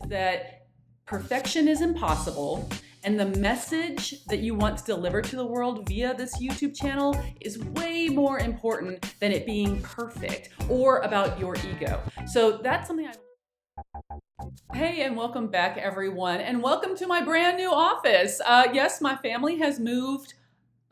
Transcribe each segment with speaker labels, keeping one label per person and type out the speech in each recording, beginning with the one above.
Speaker 1: that perfection is impossible, and the message that you want to deliver to the world via this YouTube channel is way more important than it being perfect or about your ego. So that's something Hey, and welcome back, everyone, and welcome to my brand new office. Yes, my family has moved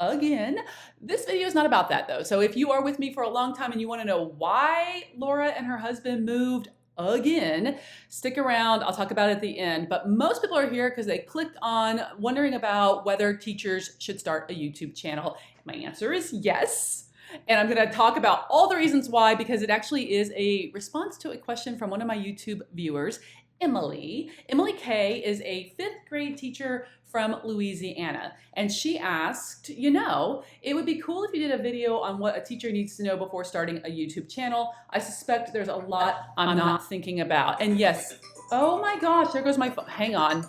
Speaker 1: again. This video is not about that, though. So if you are with me for a long time and you want to know why Laura and her husband moved again, stick around. I'll talk about it at the end. But most people are here because they clicked on wondering about whether teachers should start a YouTube channel. My answer is yes. And I'm going to talk about all the reasons why, because it actually is a response to a question from one of my YouTube viewers, Emily. Emily K is a 5th grade teacher from Louisiana. And she asked, it would be cool if you did a video on what a teacher needs to know before starting a YouTube channel. I suspect there's a lot I'm not thinking about. And yes, oh my gosh, there goes my phone. Hang on.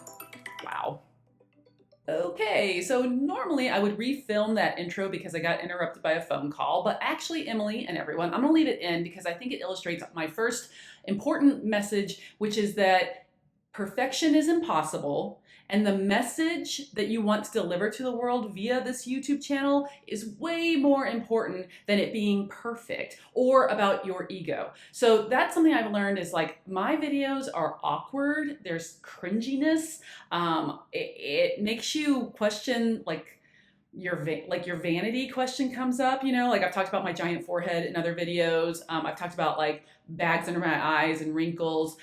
Speaker 1: Wow. Okay, so normally I would refilm that intro because I got interrupted by a phone call, but actually, Emily and everyone, I'm gonna leave it in because I think it illustrates my first important message, which is that perfection is impossible, and the message that you want to deliver to the world via this YouTube channel is way more important than it being perfect or about your ego. So that's something I've learned is like my videos are awkward. There's cringiness. It makes you question your vanity question comes up, like I've talked about my giant forehead in other videos. I've talked about like bags under my eyes and wrinkles.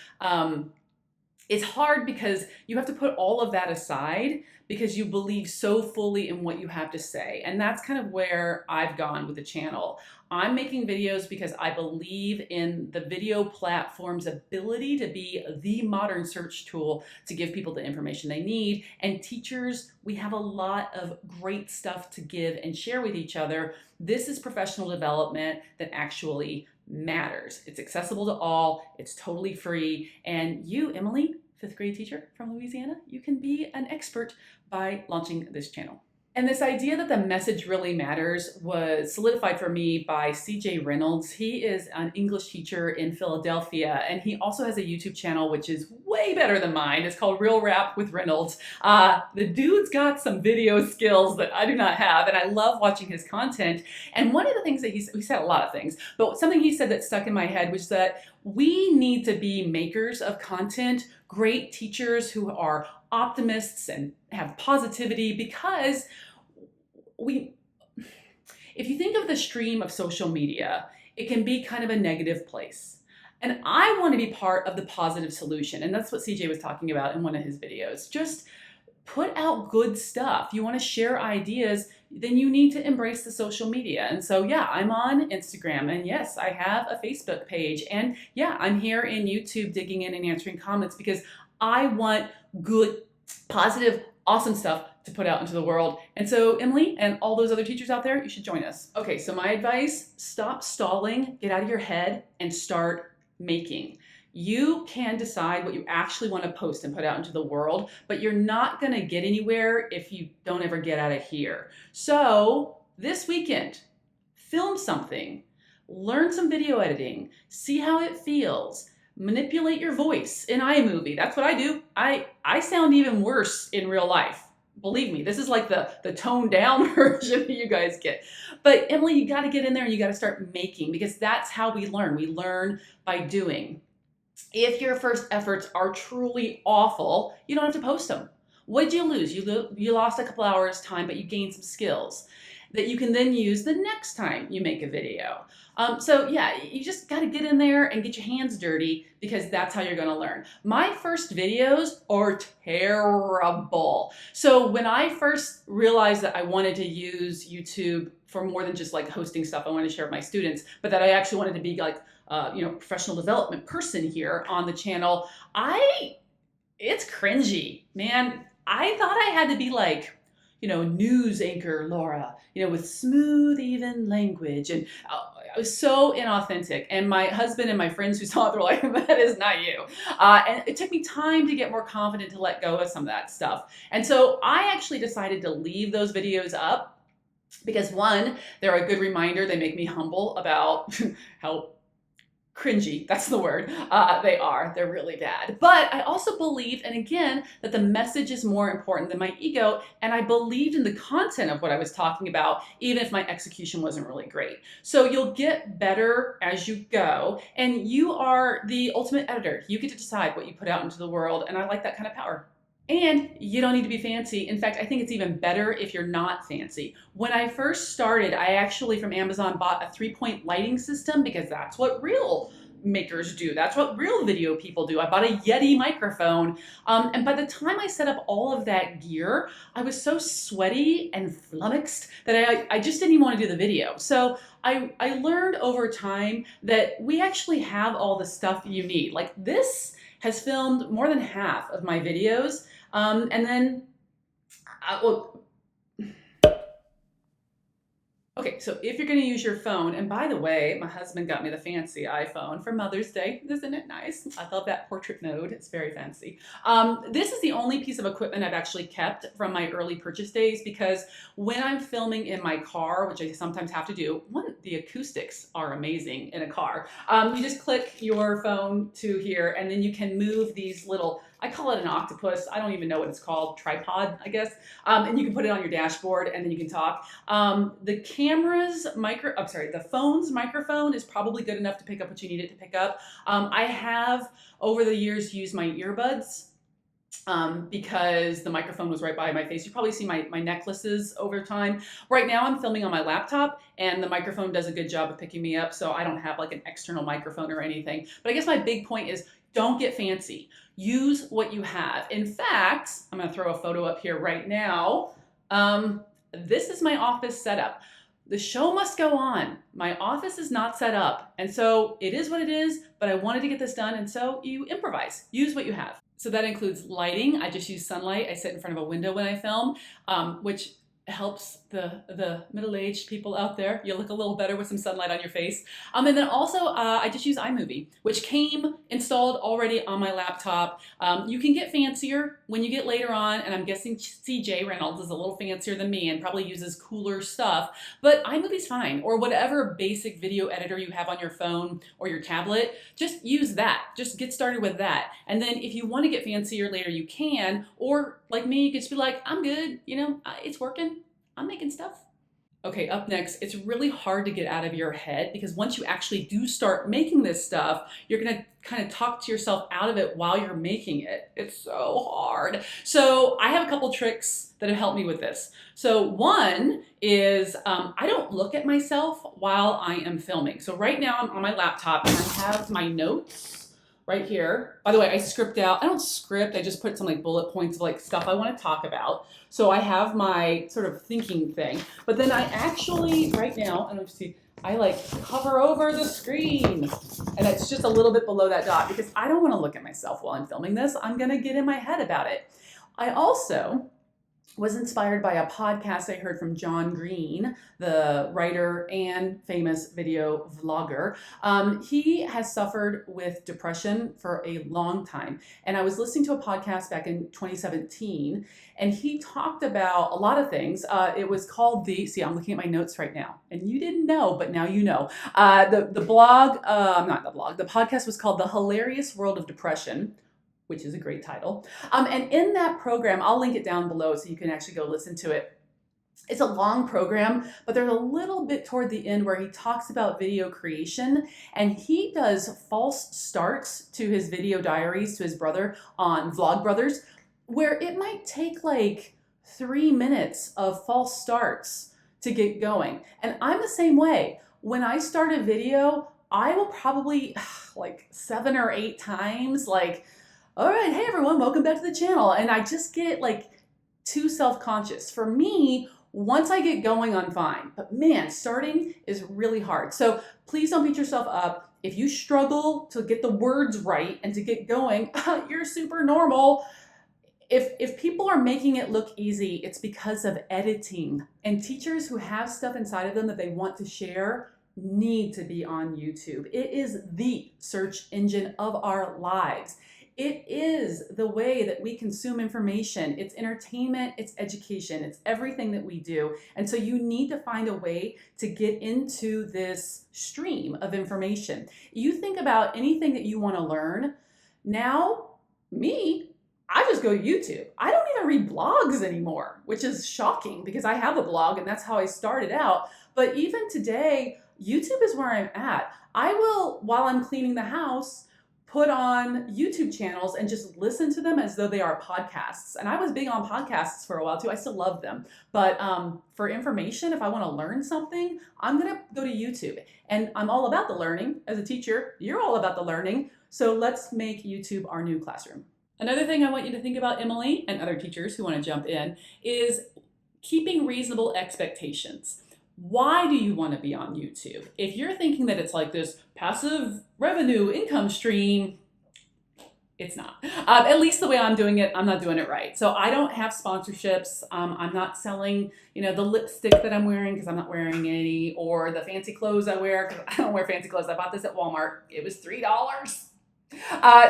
Speaker 1: It's hard because you have to put all of that aside because you believe so fully in what you have to say. And that's kind of where I've gone with the channel. I'm making videos because I believe in the video platform's ability to be the modern search tool to give people the information they need. And teachers, we have a lot of great stuff to give and share with each other. This is professional development that actually matters. It's accessible to all, it's totally free, and you, Emily, 5th grade teacher from Louisiana, you can be an expert by launching this channel. And this idea that the message really matters was solidified for me by CJ Reynolds. He is an English teacher in Philadelphia, and he also has a YouTube channel which is way better than mine. It's called Real Rap with Reynolds. The dude's got some video skills that I do not have, and I love watching his content. And one of the things that he said a lot of things, but something he said that stuck in my head was that we need to be makers of content, great teachers who are optimists and have positivity, because if you think of the stream of social media, it can be kind of a negative place. And I want to be part of the positive solution. And that's what CJ was talking about in one of his videos. Just put out good stuff. You want to share ideas, then you need to embrace the social media. And so, yeah, I'm on Instagram, and yes, I have a Facebook page. And yeah, I'm here in YouTube digging in and answering comments because I want good, positive, awesome stuff to put out into the world. And so Emily and all those other teachers out there, you should join us. Okay, so my advice, stop stalling, get out of your head and start making. You can decide what you actually want to post and put out into the world, but you're not going to get anywhere if you don't ever get out of here. So this weekend, film something, learn some video editing, see how it feels. Manipulate your voice in iMovie. That's what I do. I sound even worse in real life. Believe me, this is like the toned down version that you guys get. But Emily, you got to get in there and you got to start making, because that's how we learn. We learn by doing. If your first efforts are truly awful, you don't have to post them. What did you lose? You lost a couple hours time, but you gained some skills that you can then use the next time you make a video. So yeah, you just got to get in there and get your hands dirty, because that's how you're going to learn. My first videos are terrible. So when I first realized that I wanted to use YouTube for more than just like hosting stuff I wanted to share with my students, but that I actually wanted to be like, professional development person here on the channel, it's cringy, man. I thought I had to be like, news anchor Laura, with smooth, even language. And I was so inauthentic. And my husband and my friends who saw it were like, that is not you. And it took me time to get more confident to let go of some of that stuff. And so I actually decided to leave those videos up because, one, they're a good reminder. They make me humble about how cringy. That's the word. They are. They're really bad. But I also believe, and again, that the message is more important than my ego. And I believed in the content of what I was talking about, even if my execution wasn't really great. So you'll get better as you go. And you are the ultimate editor. You get to decide what you put out into the world. And I like that kind of power. And you don't need to be fancy. In fact, I think it's even better if you're not fancy. When I first started, I actually from Amazon bought a 3-point lighting system because that's what real makers do. That's what real video people do. I bought a Yeti microphone. And by the time I set up all of that gear, I was so sweaty and flummoxed that I just didn't even want to do the video. So I learned over time that we actually have all the stuff you need. Like this has filmed more than half of my videos. And then, okay, so if you're gonna use your phone, and by the way, my husband got me the fancy iPhone for Mother's Day. Isn't it nice? I love that portrait mode. It's very fancy. This is the only piece of equipment I've actually kept from my early purchase days because when I'm filming in my car, which I sometimes have to do, the acoustics are amazing in a car. You just click your phone to here and then you can move these little, I call it an octopus. I don't even know what it's called, tripod, I guess. And you can put it on your dashboard and then you can talk. The phone's microphone is probably good enough to pick up what you need it to pick up. I have over the years used my earbuds because the microphone was right by my face. You probably see my necklaces over time. Right now I'm filming on my laptop and the microphone does a good job of picking me up, so I don't have like an external microphone or anything. But I guess my big point is don't get fancy. Use what you have. In fact, I'm gonna throw a photo up here right now. This is my office setup. The show must go on. My office is not set up. And so it is what it is, but I wanted to get this done. And so you improvise, use what you have. So that includes lighting. I just use sunlight. I sit in front of a window when I film, which helps the middle-aged people out there. You look a little better with some sunlight on your face. And then also I just use iMovie, which came installed already on my laptop. You can get fancier when you get later on, and I'm guessing CJ Reynolds is a little fancier than me and probably uses cooler stuff, but iMovie's fine, or whatever basic video editor you have on your phone or your tablet, just use that. Just get started with that. And then if you want to get fancier later, you can, or like me, you could just be like, I'm good, you know, it's working. I'm making stuff. Okay, up next, it's really hard to get out of your head because once you actually do start making this stuff, you're gonna kind of talk to yourself out of it while you're making it. It's so hard. So I have a couple tricks that have helped me with this. So one is I don't look at myself while I am filming. So right now I'm on my laptop and I have my notes right here. By the way, I script out. I don't script. I just put some like bullet points of like stuff I want to talk about. So I have my sort of thinking thing. But then I actually, right now, I don't know if you see, I like hover over the screen. And it's just a little bit below that dot because I don't want to look at myself while I'm filming this. I'm going to get in my head about it. I also was inspired by a podcast I heard from John Green, the writer and famous video vlogger. He has suffered with depression for a long time. And I was listening to a podcast back in 2017, and he talked about a lot of things. It was called see, I'm looking at my notes right now, and you didn't know, but now you know. The podcast was called The Hilarious World of Depression, which is a great title. And in that program, I'll link it down below so you can actually go listen to it. It's a long program, but there's a little bit toward the end where he talks about video creation, and he does false starts to his video diaries to his brother on Vlogbrothers, where it might take like 3 minutes of false starts to get going. And I'm the same way. When I start a video, I will probably like 7 or 8 times like, all right, hey everyone, welcome back to the channel. And I just get like too self-conscious. For me, once I get going, I'm fine. But man, starting is really hard. So please don't beat yourself up. If you struggle to get the words right and to get going, you're super normal. If people are making it look easy, it's because of editing. And teachers who have stuff inside of them that they want to share need to be on YouTube. It is the search engine of our lives. It is the way that we consume information. It's entertainment, it's education, it's everything that we do. And so you need to find a way to get into this stream of information. You think about anything that you want to learn. Now, I just go to YouTube. I don't even read blogs anymore, which is shocking because I have a blog and that's how I started out. But even today, YouTube is where I'm at. I will, while I'm cleaning the house, put on YouTube channels and just listen to them as though they are podcasts. And I was big on podcasts for a while too. I still love them. But for information, if I want to learn something, I'm going to go to YouTube. And I'm all about the learning. As a teacher, you're all about the learning. So let's make YouTube our new classroom. Another thing I want you to think about, Emily, and other teachers who want to jump in, is keeping reasonable expectations. Why do you want to be on YouTube? If you're thinking that it's like this passive revenue income stream, it's not. At least the way I'm doing it, I'm not doing it right. So I don't have sponsorships. I'm not selling, the lipstick that I'm wearing because I'm not wearing any, or the fancy clothes I wear because I don't wear fancy clothes. I bought this at Walmart. It was $3.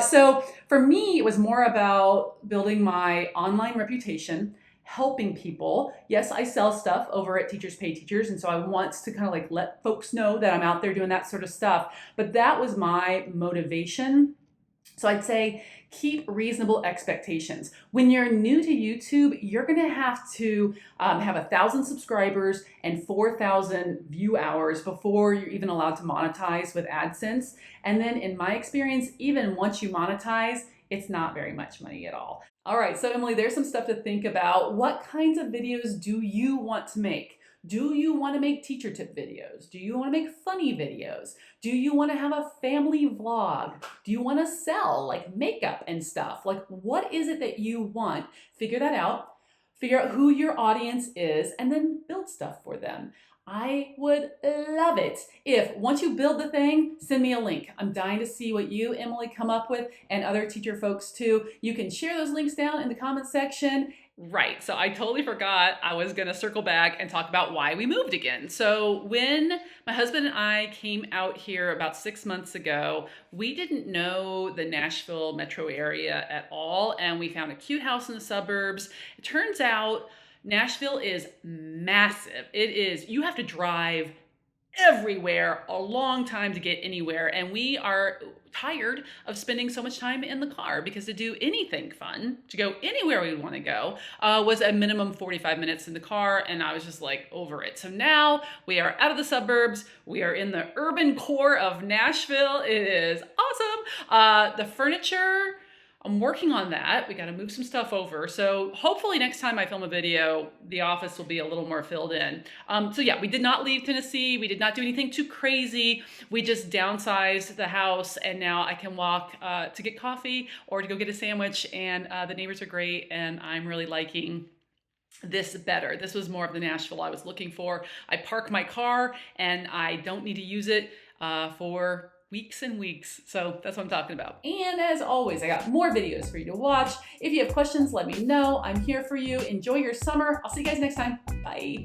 Speaker 1: So for me, it was more about building my online reputation, helping people. Yes, I sell stuff over at Teachers Pay Teachers, and so I want to kind of like let folks know that I'm out there doing that sort of stuff. But that was my motivation. So I'd say keep reasonable expectations. When you're new to YouTube, you're going to have to have 1,000 subscribers and 4,000 view hours before you're even allowed to monetize with AdSense. And then in my experience, even once you monetize, it's not very much money at all. All right, so Emily, there's some stuff to think about. What kinds of videos do you want to make? Do you want to make teacher tip videos? Do you want to make funny videos? Do you want to have a family vlog? Do you want to sell like makeup and stuff? Like, what is it that you want? Figure that out. Figure out who your audience is and then build stuff for them. I would love it if once you build the thing, send me a link. I'm dying to see what you, Emily, come up with, and other teacher folks too. You can share those links down in the comment section. Right, so I totally forgot I was gonna circle back and talk about why we moved again. So when my husband and I came out here about 6 months ago, we didn't know the Nashville metro area at all, and we found a cute house in the suburbs. It turns out Nashville is massive. It is, you have to drive everywhere a long time to get anywhere, and we are tired of spending so much time in the car because to do anything fun, to go anywhere we want to go, was a minimum 45 minutes in the car, and I was just like over it. So now we are out of the suburbs. We are in the urban core of Nashville. It is awesome. The furniture, I'm working on that. We got to move some stuff over. So hopefully next time I film a video, the office will be a little more filled in. So yeah, we did not leave Tennessee. We did not do anything too crazy. We just downsized the house, and now I can walk to get coffee or to go get a sandwich, and the neighbors are great, and I'm really liking this better. This was more of the Nashville I was looking for. I park my car and I don't need to use it for weeks and weeks. So that's what I'm talking about. And as always, I got more videos for you to watch. If you have questions, let me know. I'm here for you. Enjoy your summer. I'll see you guys next time. Bye.